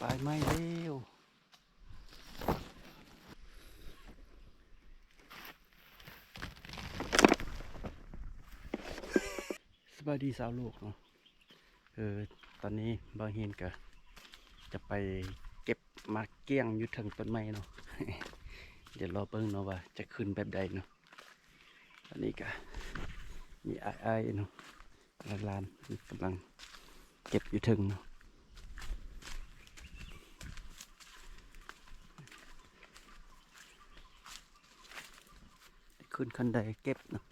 ายไหม้เร็วสวัสดีสาวลูกเนาะตอนนี้บางเฮนก็จะไปเก็บมาเกี้ยงอยู่ถึงต้นไม้เนาะ เดี๋ยวรอเบิ่งเนาะว่าจะขึ้นแบบใดเนาะตอนนี้ก็มีไอ้เนาะลานกำลังเก็บอยู่ถึงเนาะขึ้นคันใดเก็บเนาะ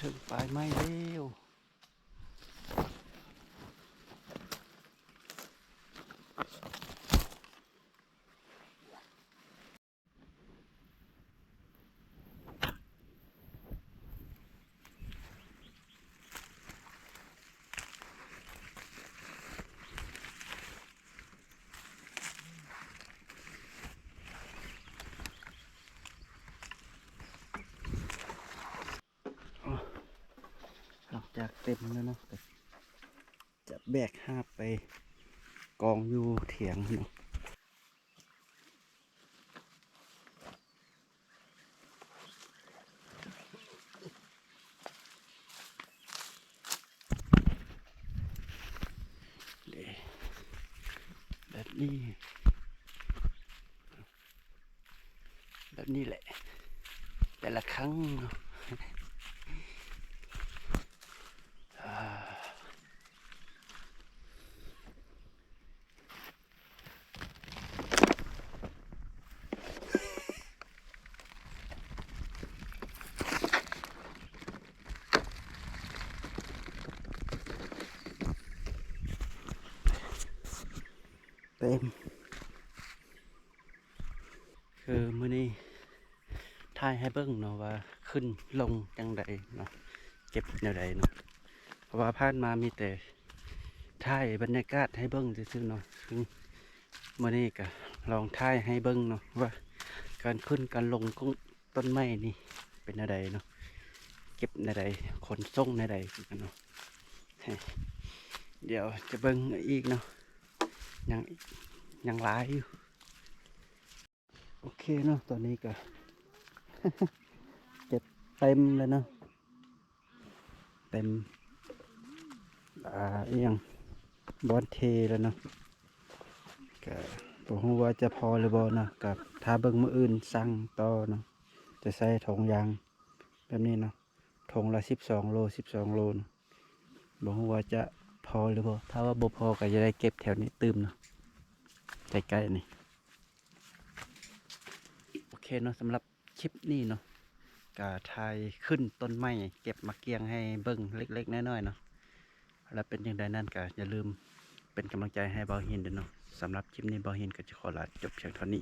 ถึงปลายไม้เร็วหลังจากเต็มแล้วเนาะจะแบกหาบไปกองอยู่เถียงเนาะแบบนี้แหละแต่ละครั้งเนาะเต็มคือมื้อนี้ถ่ายให้เบิ่งเนาะว่าขึ้นลงจังใดเนาะเก็บแนวใดเนาะเพราะว่าผ่านมามีแต่ถ่ายบรรยากาศให้เบิ่งซื่อๆเนาะซึ่งมื้อนี้ก็ลองถ่ายให้เบิ่งเนาะว่าการขึ้นการลงของต้นไม้นี่เป็นแนวใดเนาะเก็บแนวใดขนส่งแนวใดกันเนาะเดี๋ยวจะเบิ่งอีกเนาะยังหลายอยู่โอเคเนาะตอนนี้ก็ เก็บเต็มเลยเนาะเต็มเอียงบอนเทแล้วเนาะก็บอกว่าจะพอหรือบ่เนาะกับถ้าเบิ่งมืออื่นสั่งต่อเนาะจะใส่ถุงยางแบบนี้เนาะถุงละ12 โลเนาะบอกว่าจะพอหรือบ่ถ้าว่าบ่พอก็จะได้เก็บแถวนี้ตืมเนาะใกล้ๆนี่โอเคเนาะสำหรับคลิปนี้เนาะกาทายขึ้นต้นไม้เก็บมาเกียงให้เบิ่งเล็กๆน้อยๆเนาะแล้วเป็นอย่างใดนั่นก็อย่าลืมเป็นกำลังใจให้เบาหินด้วยเนาะสำหรับคลิปนี้เบาหินก็จะขอลาจบเพียงเท่านี้